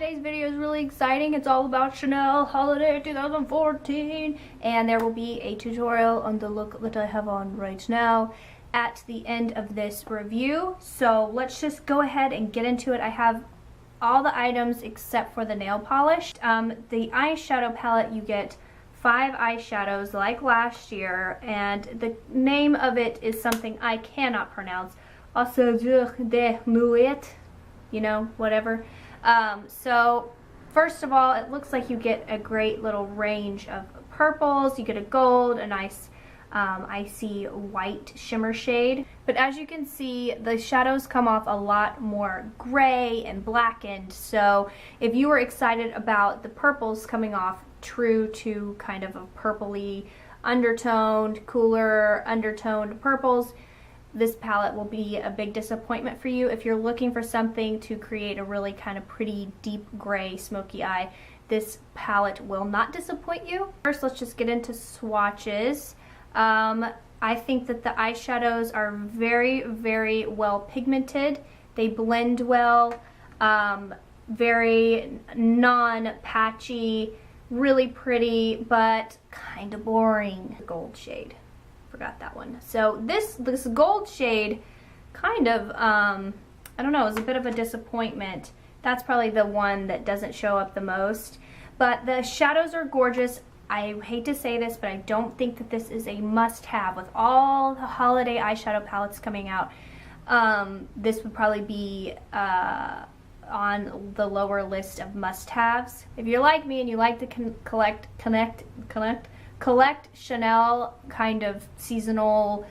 Today's video is really exciting. It's all about Chanel Holiday 2014, and there will be a tutorial on the look that I have on right now at the end of this review. So let's just go ahead and get into it. I have all the items except for the nail polish. The eyeshadow palette, you get 5 eyeshadows like last year, and the name of it is something I cannot pronounce. Also, de Mouet, you know, whatever. So first of all, it looks like you get a great little range of purples. You get a gold, a nice icy white shimmer shade. But as you can see, the shadows come off a lot more gray and blackened. So if you were excited about the purples coming off true to kind of a purpley undertoned, cooler undertoned purples, this palette will be a big disappointment for you. If you're looking for something to create a really kind of pretty deep gray smoky eye, this palette will not disappoint you. First, let's just get into swatches. I think that the eyeshadows are very, very well pigmented. They blend well, very non-patchy, really pretty, but kind of boring. Gold shade. Forgot that one. So this gold shade kind of, I don't know, is a bit of a disappointment. That's probably the one that doesn't show up the most. But the shadows are gorgeous. I hate to say this, but I don't think that this is a must-have. With all the holiday eyeshadow palettes coming out, this would probably be on the lower list of must-haves. If you're like me and you like to collect Chanel kind of seasonal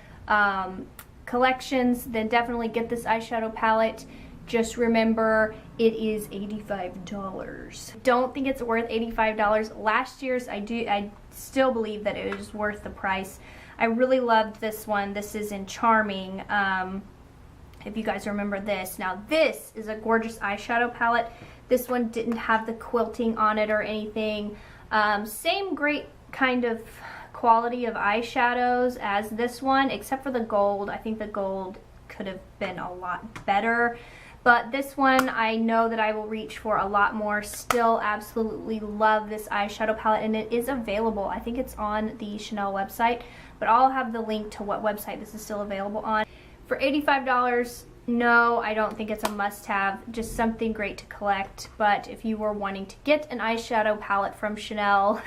collections, then definitely get this eyeshadow palette. Just remember, it is $85. Don't think it's worth $85. Last year's, I still believe that it is worth the price. I really loved this one. This is in Charming. If you guys remember this. Now this is a gorgeous eyeshadow palette. This one didn't have the quilting on it or anything. Same great kind of quality of eyeshadows as this one, except for the gold. I think the gold could have been a lot better. But this one, I know that I will reach for a lot more. Still absolutely love this eyeshadow palette, and it is available. I think it's on the Chanel website, but I'll have the link to what website this is still available on. For $85, no, I don't think it's a must-have, just something great to collect. But if you were wanting to get an eyeshadow palette from Chanel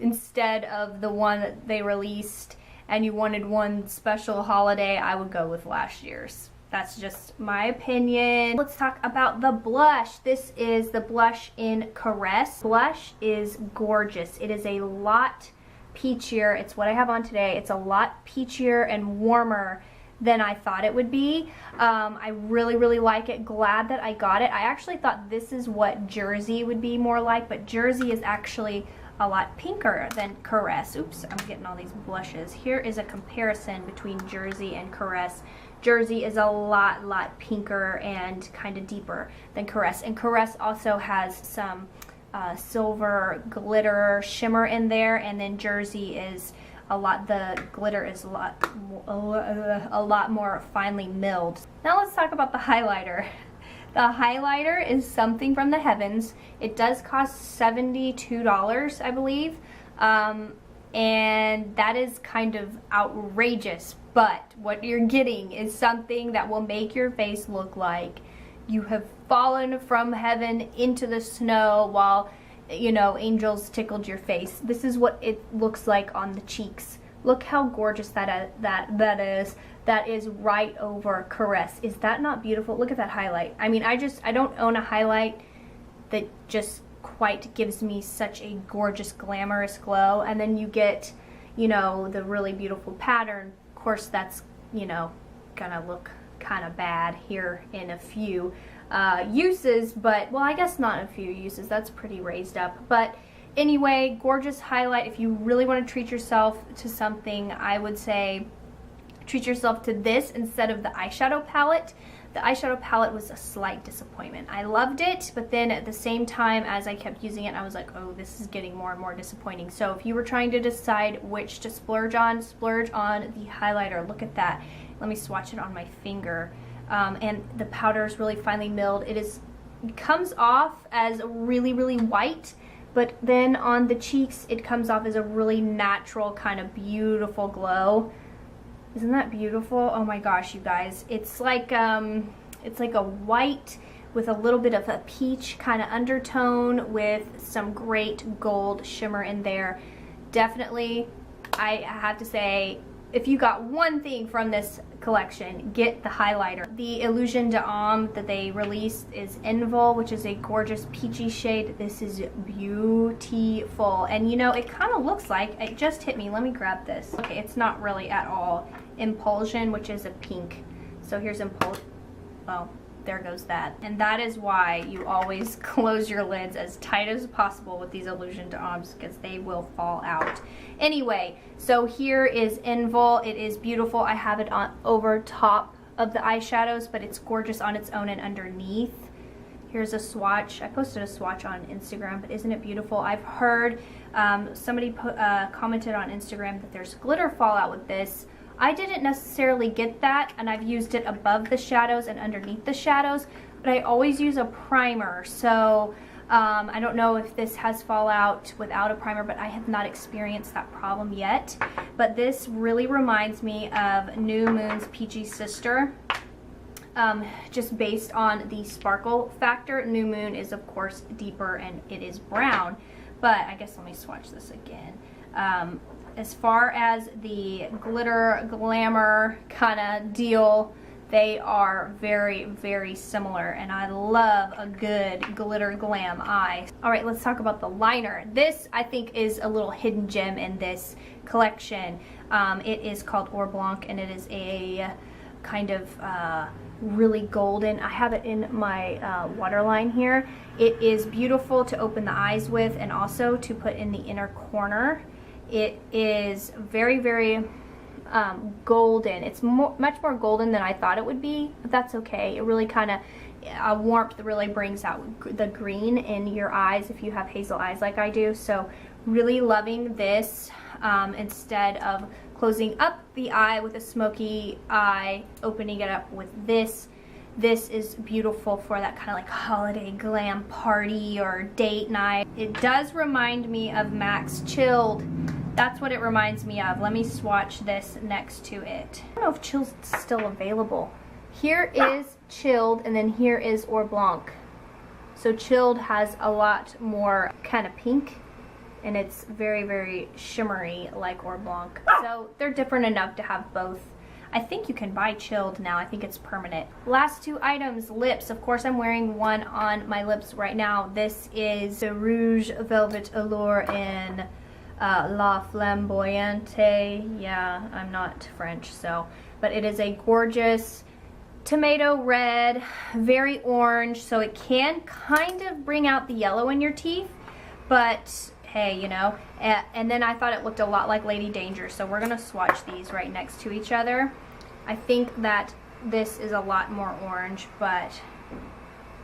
instead of the one that they released, and you wanted one special holiday, I would go with last year's. That's just my opinion. Let's talk about the blush. This is the blush in Caress. Blush is gorgeous. It is a lot peachier. It's what I have on today. It's a lot peachier and warmer than I thought it would be. I really, really like it. Glad that I got it. I actually thought this is what Jersey would be more like, but Jersey is actually a lot pinker than Caress. Oops, I'm getting all these blushes. Here is a comparison between Jersey and Caress. Jersey is a lot pinker and kind of deeper than Caress. And Caress also has some silver glitter shimmer in there, and then Jersey is the glitter is a lot more finely milled. Now let's talk about the highlighter. The highlighter is something from the heavens. It does cost $72, I believe, and that is kind of outrageous, but what you're getting is something that will make your face look like you have fallen from heaven into the snow while, you know, angels tickled your face. This is what it looks like on the cheeks. Look how gorgeous that is. That is right over Caress. Is that not beautiful? Look at that highlight. I mean, I don't own a highlight that just quite gives me such a gorgeous, glamorous glow. And then you get, you know, the really beautiful pattern. Of course, that's, you know, gonna look kind of bad here in a few uses, but, well, I guess not a few uses. That's pretty raised up. But anyway, gorgeous highlight. If you really want to treat yourself to something, I would say treat yourself to this instead of the eyeshadow palette. The eyeshadow palette was a slight disappointment. I loved it, but then at the same time as I kept using it, I was like, oh, this is getting more and more disappointing. So if you were trying to decide which to splurge on the highlighter. Look at that. Let me swatch it on my finger. And the powder is really finely milled. It is comes off as really, really white, but then on the cheeks it comes off as a really natural kind of beautiful glow. Isn't that beautiful? Oh my gosh, you guys. It's like a white with a little bit of a peach kind of undertone with some great gold shimmer in there. Definitely, I have to say, if you got one thing from this collection, get the highlighter. The Illusion d'Homme that they released is Envol, which is a gorgeous peachy shade. This is beautiful. And you know, it kind of looks like, it just hit me, let me grab this. Okay, it's not really at all. Impulsion, which is a pink. So here's Impulsion. Oh, there goes that. And that is why you always close your lids as tight as possible with these Illusion d'Hommes, because they will fall out. Anyway, so here is Envol. It is beautiful. I have it on over top of the eyeshadows, but it's gorgeous on its own and underneath. Here's a swatch. I posted a swatch on Instagram, but isn't it beautiful? I've heard somebody commented on Instagram that there's glitter fallout with this. I didn't necessarily get that, and I've used it above the shadows and underneath the shadows, but I always use a primer, so I don't know if this has fallout without a primer, but I have not experienced that problem yet. But this really reminds me of New Moon's Peachy Sister, just based on the sparkle factor. New Moon is of course deeper and it is brown, but I guess let me swatch this again. As far as the glitter glamour kind of deal, they are very, very similar, and I love a good glitter glam eye. All right, let's talk about the liner. This, I think, is a little hidden gem in this collection. It is called Or Blanc, and it is a kind of really golden. I have it in my waterline here. It is beautiful to open the eyes with and also to put in the inner corner. It is very, very golden. It's much more golden than I thought it would be, but that's okay. It really kind of, warmth really brings out the green in your eyes if you have hazel eyes like I do. So really loving this instead of closing up the eye with a smoky eye, opening it up with this. This is beautiful for that kind of like holiday glam party or date night. It does remind me of MAC's Chilled. That's what it reminds me of. Let me swatch this next to it. I don't know if Chilled's still available. Here is Chilled, and then here is Or Blanc. So Chilled has a lot more kind of pink, and it's very, very shimmery like Or Blanc. So they're different enough to have both. I think you can buy Chilled now. I think it's permanent. Last two items, lips. Of course, I'm wearing one on my lips right now. This is the Rouge Velvet Allure in La Flamboyante. Yeah, I'm not French, so, but it is a gorgeous tomato red, very orange, so it can kind of bring out the yellow in your teeth, but hey, you know. And then I thought it looked a lot like Lady Danger, so we're gonna swatch these right next to each other. I think that this is a lot more orange, but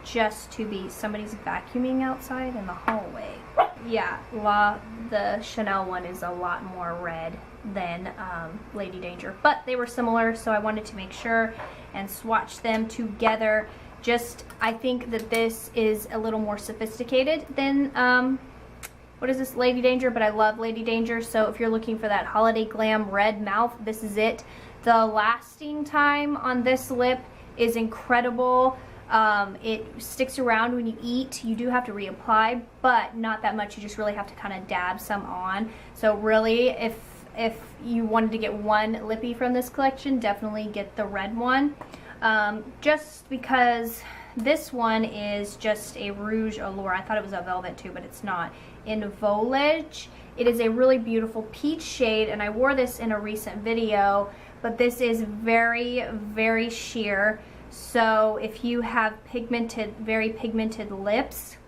just to be, somebody's vacuuming outside in the hallway. Yeah, the Chanel one is a lot more red than Lady Danger, but they were similar, so I wanted to make sure and swatch them together. Just, I think that this is a little more sophisticated than what is this, Lady Danger, but I love Lady Danger, so if you're looking for that holiday glam red mouth, this is it. The lasting time on this lip is incredible. It sticks around when you eat. You do have to reapply, but not that much. You just really have to kind of dab some on. So really, if you wanted to get one lippy from this collection, definitely get the red one. Just because this one is just a Rouge Allure. I thought it was a velvet too, but it's not. In Volage. It is a really beautiful peach shade, and I wore this in a recent video, but this is very, very sheer. So if you have pigmented, very pigmented lips,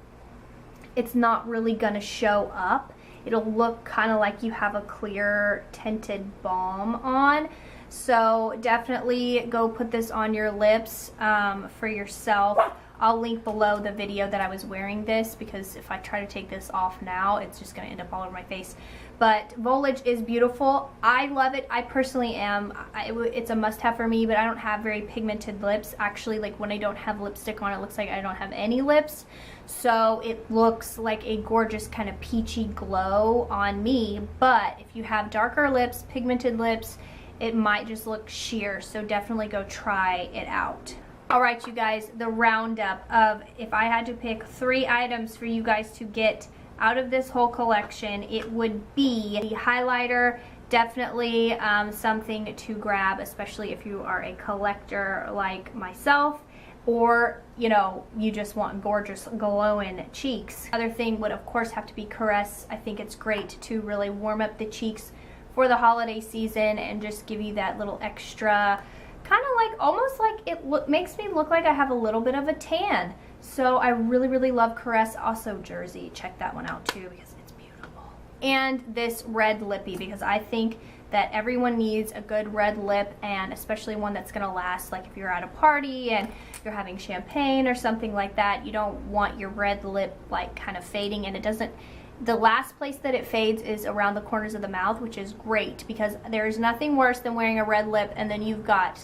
it's not really gonna show up. It'll look kind of like you have a clear tinted balm on. So definitely go put this on your lips for yourself. I'll link below the video that I was wearing this, because if I try to take this off now, it's just gonna end up all over my face. But Volage is beautiful. I love it. I personally am. It's a must-have for me, but I don't have very pigmented lips. Actually, like when I don't have lipstick on, it looks like I don't have any lips. So it looks like a gorgeous kind of peachy glow on me. But if you have darker lips, pigmented lips, it might just look sheer. So definitely go try it out. All right, you guys, the roundup of if I had to pick 3 items for you guys to get out of this whole collection, it would be the highlighter. Definitely something to grab, especially if you are a collector like myself, or you know, you just want gorgeous glowing cheeks. Other thing would of course have to be Caress. I think it's great to really warm up the cheeks for the holiday season and just give you that little extra, kind of like, almost like it makes me look like I have a little bit of a tan. So I really, really love Caress. Also Jersey, check that one out too because it's beautiful. And this red lippy, because I think that everyone needs a good red lip, and especially one that's gonna last. Like if you're at a party and you're having champagne or something like that, you don't want your red lip like kind of fading, and it doesn't. The last place that it fades is around the corners of the mouth, which is great because there is nothing worse than wearing a red lip and then you've got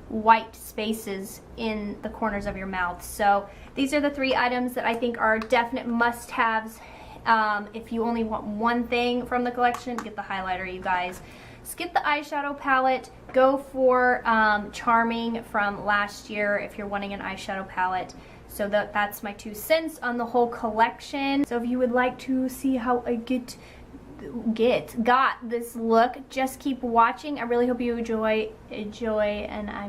white spaces in the corners of your mouth. So these are the 3 items that I think are definite must-haves. If you only want one thing from the collection, get the highlighter, you guys. Skip the eyeshadow palette. Go for Charming from last year if you're wanting an eyeshadow palette. So that's my 2 cents on the whole collection. So if you would like to see how I got this look, just keep watching. I really hope you enjoy, and I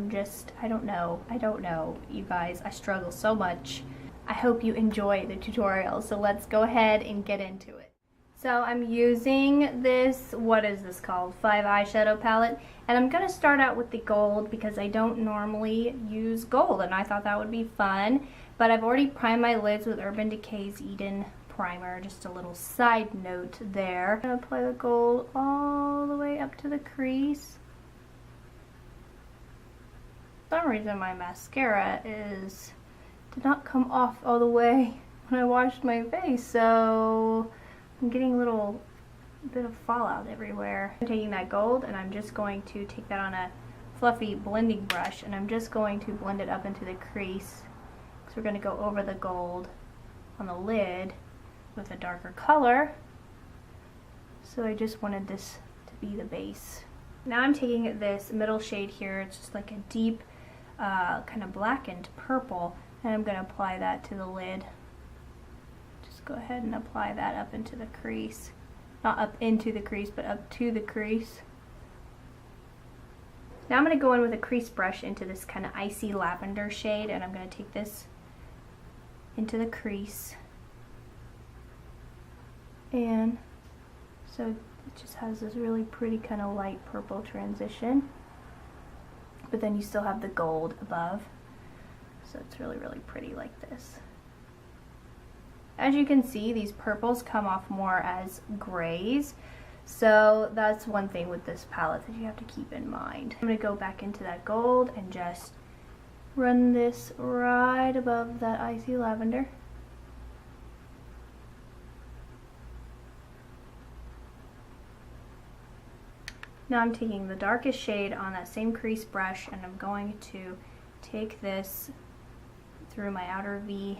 don't know, you guys. I struggle so much. I hope you enjoy the tutorial. So let's go ahead and get into it. So I'm using this, what is this called? 5 eyeshadow palette, and I'm gonna start out with the gold because I don't normally use gold, and I thought that would be fun. But I've already primed my lids with Urban Decay's Eden primer. Just a little side note there. I'm gonna apply the gold all the way up to the crease. For some reason my mascara did not come off all the way when I washed my face, so I'm getting a little bit of fallout everywhere. I'm taking that gold and I'm just going to take that on a fluffy blending brush, and I'm just going to blend it up into the crease. So we're going to go over the gold on the lid with a darker color. So I just wanted this to be the base. Now I'm taking this middle shade here. It's just like a deep kind of blackened purple, and I'm going to apply that to the lid. Just go ahead and apply that up into the crease. Not up into the crease, but up to the crease. Now I'm going to go in with a crease brush into this kind of icy lavender shade, and I'm going to take this into the crease. And so it just has this really pretty kind of light purple transition, but then you still have the gold above, so it's really, really pretty like this. As you can see, these purples come off more as grays, so that's one thing with this palette that you have to keep in mind. I'm going to go back into that gold and just run this right above that icy lavender. Now I'm taking the darkest shade on that same crease brush, and I'm going to take this through my outer V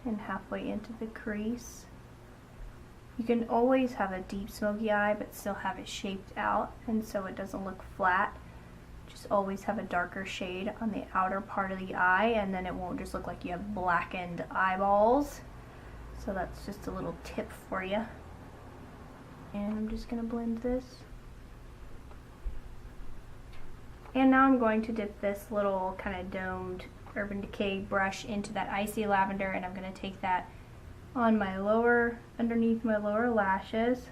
and halfway into the crease. You can always have a deep smoky eye but still have it shaped out, and so it doesn't look flat. Just always have a darker shade on the outer part of the eye, and then it won't just look like you have blackened eyeballs. So that's just a little tip for you. And I'm just going to blend this. And now I'm going to dip this little kind of domed Urban Decay brush into that icy lavender, and I'm going to take that on my underneath my lower lashes.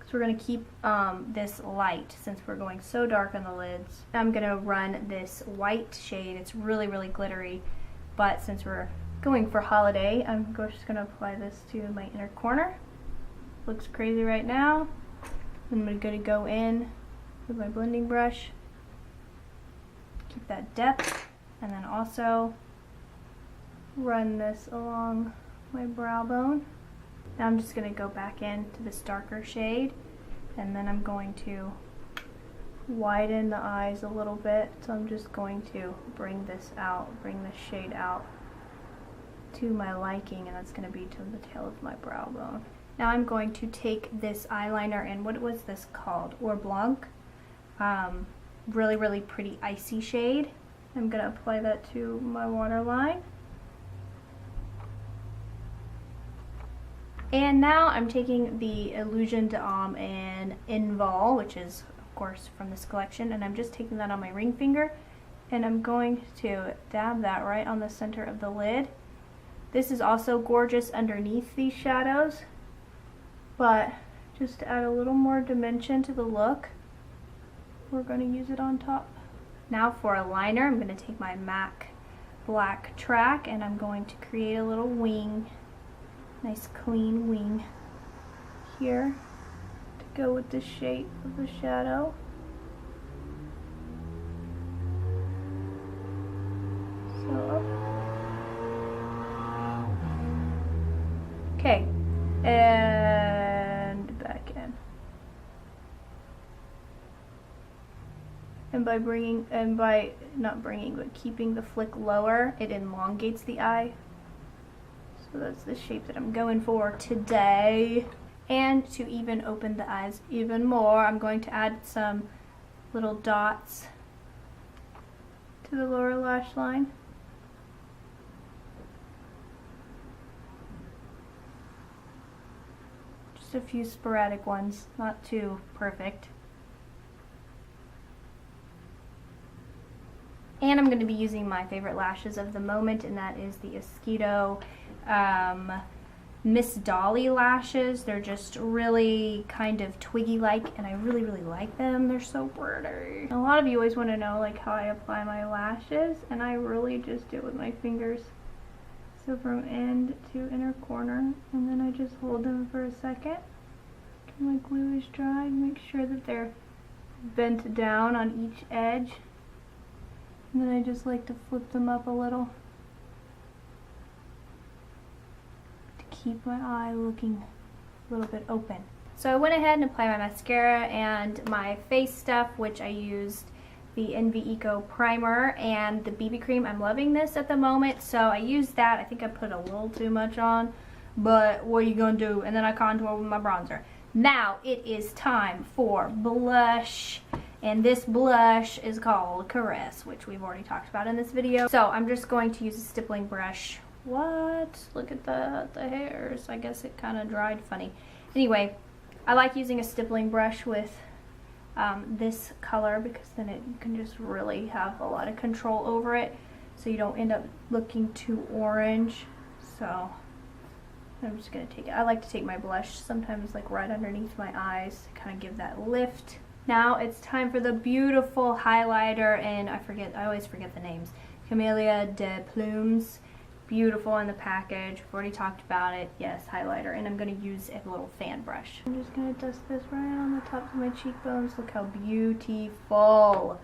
So we're going to keep this light since we're going so dark on the lids. I'm going to run this white shade. It's really, really glittery, but since we're going for holiday, I'm just going to apply this to my inner corner. Looks crazy right now. I'm going to go in with my blending brush. Keep that depth, and then also run this along my brow bone. Now I'm just going to go back into this darker shade And then I'm going to widen the eyes a little bit. So I'm just going to bring this out, bring this shade out to my liking, and that's going to be to the tail of my brow bone. Now I'm going to take this eyeliner, and what was this called? Or Blanc. Really, really pretty icy shade. I'm going to apply that to my waterline. And now I'm taking the Illusion d'Homme in Invol, which is of course from this collection, and I'm just taking that on my ring finger, and I'm going to dab that right on the center of the lid. This is also gorgeous underneath these shadows, but just to add a little more dimension to the look, we're going to use it on top. Now for a liner, I'm going to take my MAC black track, and I'm going to create a little wing, nice clean wing here to go with the shape of the shadow. Okay, and back in. And by keeping the flick lower, it elongates the eye. So that's the shape that I'm going for today. And to even open the eyes even more, I'm going to add some little dots to the lower lash line. Just a few sporadic ones, not too perfect. And I'm going to be using my favorite lashes of the moment, and that is the Esquito Miss Dolly lashes. They're just really kind of twiggy-like, and I really, really like them. They're so pretty. A lot of you always want to know like how I apply my lashes, and I really just do it with my fingers. So from end to inner corner, and then I just hold them for a second till my glue is dry. Make sure that they're bent down on each edge. And then I just like to flip them up a little to keep my eye looking a little bit open. So I went ahead and applied my mascara and my face stuff, which I used the Envy Eco Primer and the BB cream. I'm loving this at the moment, so I used that. I think I put a little too much on, but what are you gonna do? And then I contour with my bronzer. Now it is time for blush. And this blush is called Caress, which we've already talked about in this video. So I'm just going to use a stippling brush. What? Look at the hairs. I guess it kind of dried funny. Anyway, I like using a stippling brush with this color, because then you can just really have a lot of control over it, so you don't end up looking too orange. So I'm just going to take it. I like to take my blush sometimes like right underneath my eyes to kind of give that lift. Now it's time for the beautiful highlighter, and I always forget the names. Camellia de Plumes. Beautiful in the package. We've already talked about it. Yes, highlighter. And I'm going to use a little fan brush. I'm just going to dust this right on the tops of my cheekbones. Look how beautiful.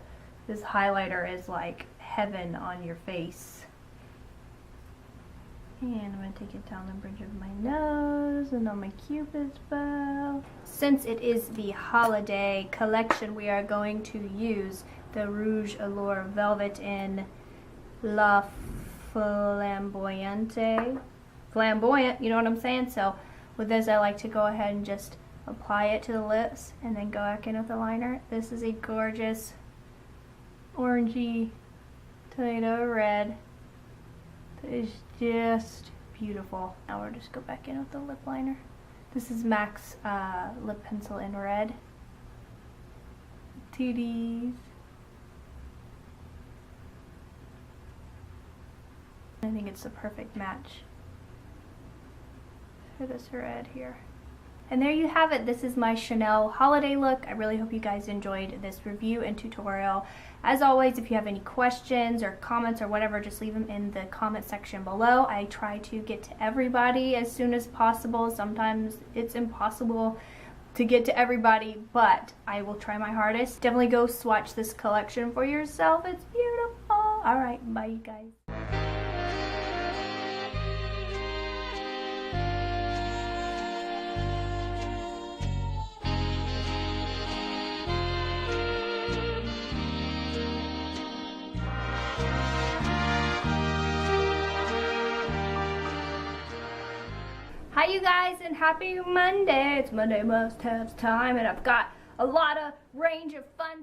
This highlighter is like heaven on your face. And I'm going to take it down the bridge of my nose and on my cupid's bow. Since it is the holiday collection, we are going to use the Rouge Allure Velvet in La Flamboyante. Flamboyant, you know what I'm saying? So with this, I like to go ahead and just apply it to the lips and then go back in with the liner. This is a gorgeous orangey tomato red. That is just beautiful. Now we'll just go back in with the lip liner. This is MAC's lip pencil in red. Tooties. I think it's the perfect match for this red here. And there you have it. This is my Chanel holiday look. I really hope you guys enjoyed this review and tutorial. As always, if you have any questions or comments or whatever, just leave them in the comment section below. I try to get to everybody as soon as possible. Sometimes it's impossible to get to everybody, but I will try my hardest. Definitely go swatch this collection for yourself. It's beautiful. All right, bye you guys. Hi you guys, and happy Monday. It's Monday must-haves time, and I've got a lot of range of fun